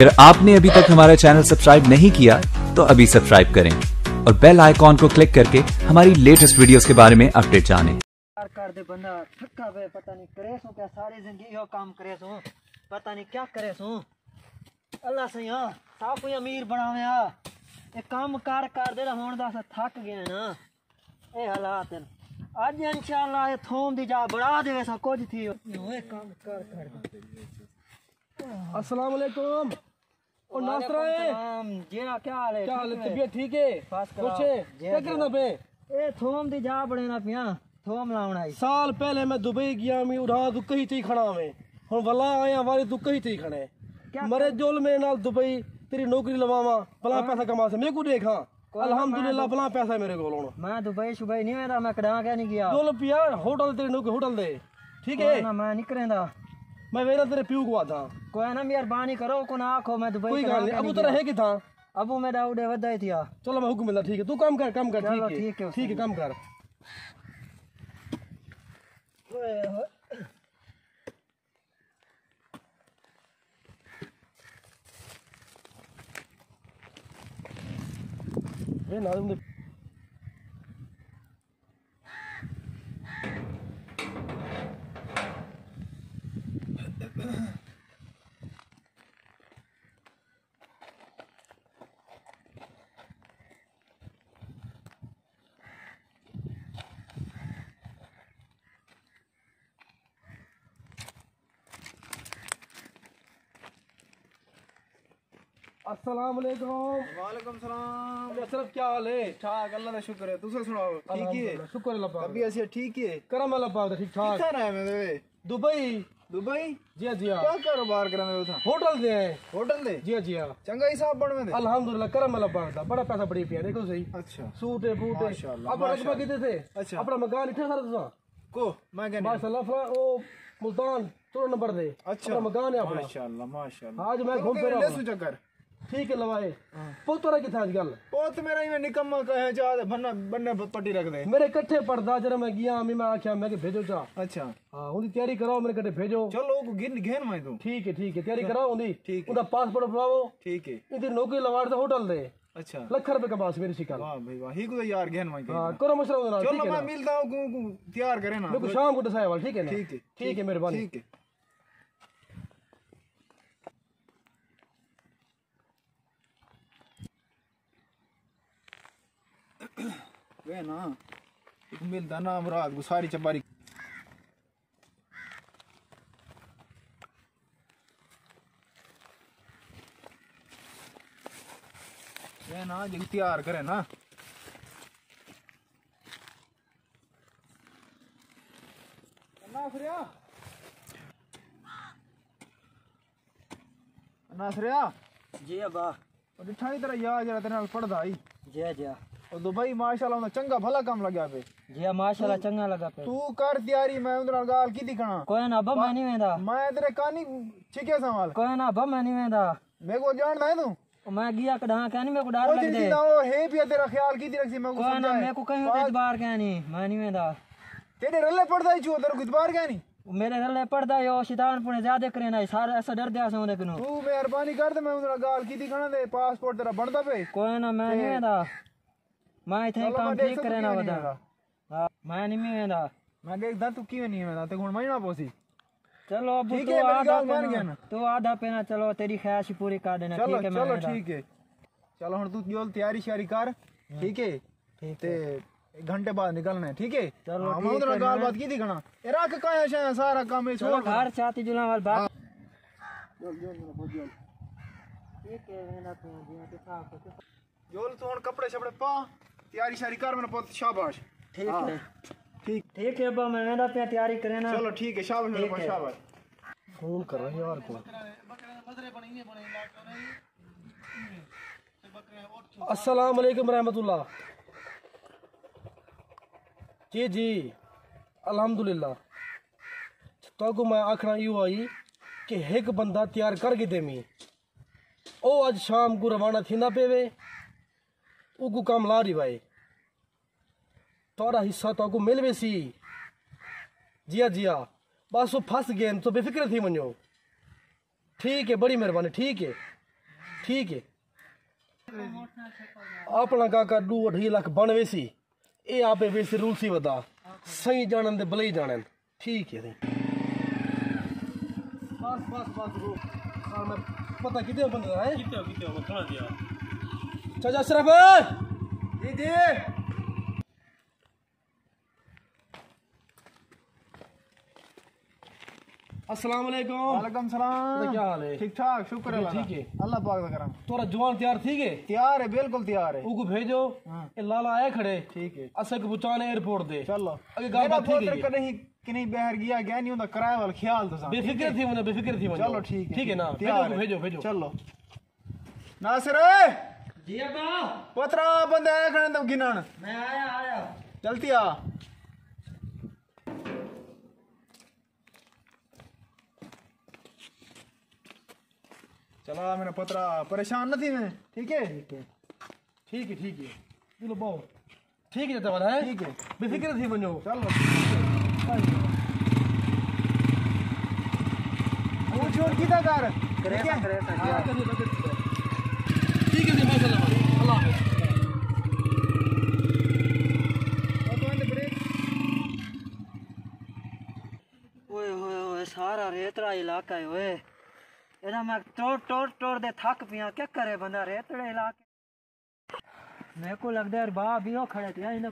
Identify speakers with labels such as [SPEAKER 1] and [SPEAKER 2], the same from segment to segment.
[SPEAKER 1] अगर आपने अभी तक हमारा चैनल सब्सक्राइब नहीं किया तो अभी सब्सक्राइब करें और बेल आइकॉन को क्लिक करके हमारी लेटेस्ट वीडियोस के बारे में अपडेट जानें।
[SPEAKER 2] कर दे बंदा थका वे पता नहीं करे सो क्या सारी जिंदगी यो काम करे सो पता नहीं क्या करे सो अल्लाह से हां सा कोई अमीर बनावे आ ये काम कर दे होण दा थक गए ना ए हालात आज इंशाल्लाह ये थोम दी जा बढ़ा देवे सा कुछ थी ओए काम कर
[SPEAKER 3] अस्सलाम वालेकुम और नासरा है
[SPEAKER 2] जी क्या हाल है
[SPEAKER 3] तबीयत ठीक है खुश है क्या करना पे
[SPEAKER 2] ए थोम दी जा बड़े ना पिया थोम लाउण आई
[SPEAKER 3] साल पहले मैं दुबई गया मैं उड़ा तू कहीं थी खड़ा में हुन वल्ला आया वाले तू कहीं थी खड़े मरे जोल मेरे नाल दुबई तेरी नौकरी लवावा भला पैसा कमा से मेरे को देखा अल्हम्दुलिल्लाह भला पैसा मेरे को हुन मैं
[SPEAKER 2] दुबई शुबई नहीं वेंदा मैं कड़ा क्या नहीं गया
[SPEAKER 3] जोल पिया होटल तेरी नौकरी होटल दे ठीक है
[SPEAKER 2] ना मैं नहीं करेंदा
[SPEAKER 3] मैं वेरा तेरे प्यू को था
[SPEAKER 2] कोई ना मेहरबानी करो को ना आखो मैं दुबई
[SPEAKER 3] कोई गल नहीं अबू तेरा है कि था
[SPEAKER 2] अबू मेरा उड़े वदाई थिया
[SPEAKER 3] चलो मैं हुक्म मिलता ठीक है तू काम कर ठीक है काम कर ये नाज़िम अस्सलाम वालेकुम
[SPEAKER 4] वालेकुम सलाम
[SPEAKER 3] अशरफ क्या हाल है
[SPEAKER 4] ठीक अल्लाह दा शुक्र है तुसे सुनाओ ठीक है
[SPEAKER 3] शुक्र अल्लाह पाक
[SPEAKER 4] अभी ऐसे ठीक है
[SPEAKER 3] करम अल्लाह पाक ठीक ठाक
[SPEAKER 4] किधर है मैं
[SPEAKER 3] दुबई
[SPEAKER 4] दुबई
[SPEAKER 3] जी
[SPEAKER 4] क्या कारोबार कर रहे हो
[SPEAKER 3] होटल दे
[SPEAKER 4] होटल दे
[SPEAKER 3] जी
[SPEAKER 4] चंगा हिसाब बन में
[SPEAKER 3] अल्हम्दुलिल्लाह करम अल्लाह पाक दा बड़ा पैसा बड़ी पिया देखो सही
[SPEAKER 4] अच्छा
[SPEAKER 3] सूट है बूट है
[SPEAKER 4] माशाल्लाह
[SPEAKER 3] अब रकबा कितने थे
[SPEAKER 4] अच्छा
[SPEAKER 3] अपना मकान इठे सारा तुसा
[SPEAKER 4] को मैं कहने
[SPEAKER 3] माशाल्लाह फला ओ मुल्तान 13 नंबर दे
[SPEAKER 4] अच्छा
[SPEAKER 3] मकान है अपना
[SPEAKER 4] माशाल्लाह
[SPEAKER 3] आज मैं घूम फिर
[SPEAKER 4] ले चक्कर
[SPEAKER 3] ठीक है लवाए पोतरा किथा आजकल
[SPEAKER 4] पोत मेरा ही निकम्मा कहे जा भन्ना बन्ने पट्टी रख दे
[SPEAKER 3] मेरे कट्ठे पड़दा जरा मैं गया मैं आख्या मैं के भेजो चा
[SPEAKER 4] अच्छा
[SPEAKER 3] हां उनकी तैयारी कराओ मेरे कट्ठे भेजो
[SPEAKER 4] चलो को गिन घेन मैं तू
[SPEAKER 3] ठीक है तैयारी कराओ उनकी
[SPEAKER 4] ठीक
[SPEAKER 3] उनका पासपोर्ट बनाओ
[SPEAKER 4] ठीक है
[SPEAKER 3] इनकी नौकरी लवाड़ से होटल दे
[SPEAKER 4] अच्छा
[SPEAKER 3] लाख रुपए का पास मेरी शिकायत
[SPEAKER 4] वाह भाई वाह ही को यार घेन मैं
[SPEAKER 3] हां करो मशवरा ना
[SPEAKER 4] चलो मैं मिलता हूं तैयार करे ना
[SPEAKER 3] मेरे को शाम को दसाया वाला ठीक है ना ठीक है मेहरबानी
[SPEAKER 4] ठीक है वे ना एक मिलता ना मुराद को सारी चबारी वे ना जो तैयार करे ना नासरिया
[SPEAKER 2] जी अब्बा
[SPEAKER 4] और दिठाई तरह याद जरा तेरे नाल पढ़दा आई
[SPEAKER 2] जी
[SPEAKER 4] और दुबई माशाल्लाह उन्हें चंगा भला काम लगा पे
[SPEAKER 2] जी माशाल्लाह चंगा लगा पे
[SPEAKER 4] तू कर तैयारी मैं उधर गाल की दिखना
[SPEAKER 2] कोई ना अब्बा मैं नहीं वेंदा
[SPEAKER 4] मैं तेरे कानी छिके संभाल
[SPEAKER 2] कोई ना अब्बा मैं नहीं वेंदा
[SPEAKER 4] मेरे को जानदा है तू
[SPEAKER 2] मैं गया कड़ा कहनी मेरे को डर लग दे
[SPEAKER 4] ओ हे भी तेरा ख्याल की रखसी मैं को
[SPEAKER 2] कोई ना मेरे को कहीं होते बार कहनी मैं नहीं वेंदा
[SPEAKER 4] तेरे रल्ले पड़दा ही छो तेरे को बार कहनी
[SPEAKER 2] मेरे रल्ले पड़दा यो शैतान पुणे ज्यादा करे ना सारा ऐसा डर दिया से देखनो
[SPEAKER 4] तू मेहरबानी कर दे मैं उधर गाल की दिखना दे पासपोर्ट तेरा बनदा पे
[SPEAKER 2] कोई ना मैं नहीं वेंदा मैं इथे काम ठीक करे ना वदा हां मैं नहीं वेंदा
[SPEAKER 4] मैं देखदा तू क्यों नहीं वेंदा ते हुन महीना पोसी
[SPEAKER 2] चलो अब तू आधा मान गया ना तू आधा पे ना चलो तेरी ख्वाहिश पूरी कर देना ठीक है
[SPEAKER 4] चलो ठीक है चलो हुन तू जोल तैयारी शारी कर ठीक है ते एक घंटे बाद निकलना है ठीक है चलो हम उधर गाल बात की दिखना ए रख काया शे सारा काम है छोड़
[SPEAKER 2] घर चाती जुला वाल बात
[SPEAKER 4] जोल ठीक है वेना तू दिया के साफ जोल तू हुन कपड़े छपड़े पा तैयारी शारी कर मेरा पुत शाबाश
[SPEAKER 2] ठीक है ठीक है अब्बा मैं वेंदा पे तैयारी करे ना
[SPEAKER 4] चलो ठीक है शाबाश मेरा पुत शाबाश
[SPEAKER 3] फोन कर रहा यार को अस्सलाम वालेकुम रहमतुल्लाह जी अल्हम्दुलिल्लाह तो को मैं आखना यू आई कि एक बंदा तैयार करके देमी ओ आज शाम को रवाना थी ना पेवे उगु काम ला रही भाई तोरा हिस्सा तो को मिल सी जिया बस वो फंस गए तो बेफिक्र थी मनो ठीक है बड़ी मेहरबानी ठीक है ठीक है अपना काका 2-2.5 लाख बनवे सी ये आपे वैसे रूल सी वदा सही जानन दे भले ही जानन ठीक है बस बस बस रो मैं पता कितने बंदा है कितने मैं खा दिया चाचा अशरफ जी अस्सलाम वालेकुम।
[SPEAKER 4] वालेकुम सलाम।
[SPEAKER 3] क्या हाल है?
[SPEAKER 4] ठीक ठाक शुक्र है
[SPEAKER 3] ठीक है
[SPEAKER 4] अल्लाह पाक का करम।
[SPEAKER 3] तोरा जवान तैयार ठीक है?
[SPEAKER 4] तैयार है बिल्कुल तैयार है।
[SPEAKER 3] उनको भेजो ये लाला आए खड़े
[SPEAKER 4] ठीक है
[SPEAKER 3] असल को बुचाने एयरपोर्ट दे
[SPEAKER 4] चलो
[SPEAKER 3] अगे गाल बात ठीक है
[SPEAKER 4] नहीं कि नहीं बहर गया नहीं होता किराए वाला ख्याल तो
[SPEAKER 3] बेफिक्र थी मैंने बेफिक्र थी
[SPEAKER 4] चलो ठीक
[SPEAKER 3] है ना
[SPEAKER 4] तैयार
[SPEAKER 3] भेजो भेजो
[SPEAKER 4] चलो नासिर
[SPEAKER 2] जी अब्बा
[SPEAKER 4] पोतरा बंदे आए खड़े तब गिनन
[SPEAKER 2] मैं आया
[SPEAKER 4] चलती आ चला मेरा पोतरा परेशान न थी मैं ठीक है
[SPEAKER 3] ठीक है बोलो बहु ठीक है जवान है
[SPEAKER 4] ठीक है
[SPEAKER 3] बेफिक्र थी बनो
[SPEAKER 4] चलो वो छोड़ किधर कर
[SPEAKER 3] ठीक है जी माशाल्लाह अल्लाह
[SPEAKER 2] ओए होए होए सारा रेतड़ा इलाका है ओए एदा मैं तोड़ दे थक पिया क्या करे बंदा रेतड़े इलाके मेरे को लगता है बाप भी हो खड़े थे इन्हें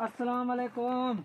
[SPEAKER 2] अस्सलाम वालेकुम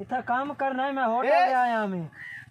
[SPEAKER 2] इतना काम करना है मैं होटल ले आया मैं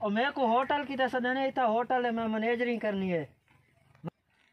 [SPEAKER 2] और मेरे को होटल की तरह देने इतना होटल है मैं मैनेजरिंग करनी है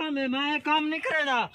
[SPEAKER 2] काम है मैं काम नहीं करे ना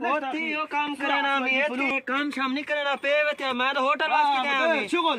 [SPEAKER 2] होती हो काम करे ना मैं ये काम शाम नहीं करे ना पे वे मैं तो होटल वास की गया मैं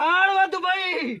[SPEAKER 2] धाड़ व दुबई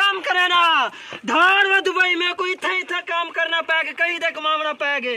[SPEAKER 2] काम करे ना धाड़ व दुबई मैं कोई इतना काम करना पाएगा कहीं तक कमावना पाएगा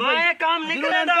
[SPEAKER 2] मैं काम नहीं करे ना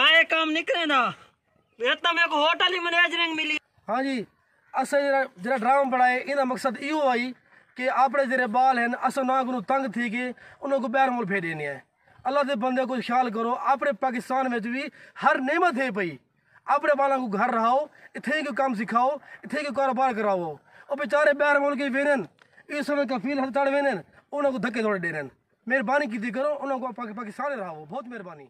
[SPEAKER 2] मैं काम नहीं करे ना इतना मेरे को होटल ही मैनेजरिंग मिली
[SPEAKER 3] हाँ जी असा जरा ड्रामा पढ़ाए इनका मकसद यो आई कि अपने जेरे बाल हैं असा ना को तंग थी कि उन्होंने बैर मुल फेर देनी है अल्लाह के बंदे को ख्याल करो अपने पाकिस्तान में भी हर नेमत है पई अपने बालों को घर रहाओ इतने को काम सिखाओ इतने को कारोबार कराओ और बेचारे बैर मुल के वेनन इस समय कफील हड़ताल वेनन उन्होंने धक्के थोड़े देने मेहरबानी की करो उन्होंने पाकिस्तान रहो बहुत मेहरबानी।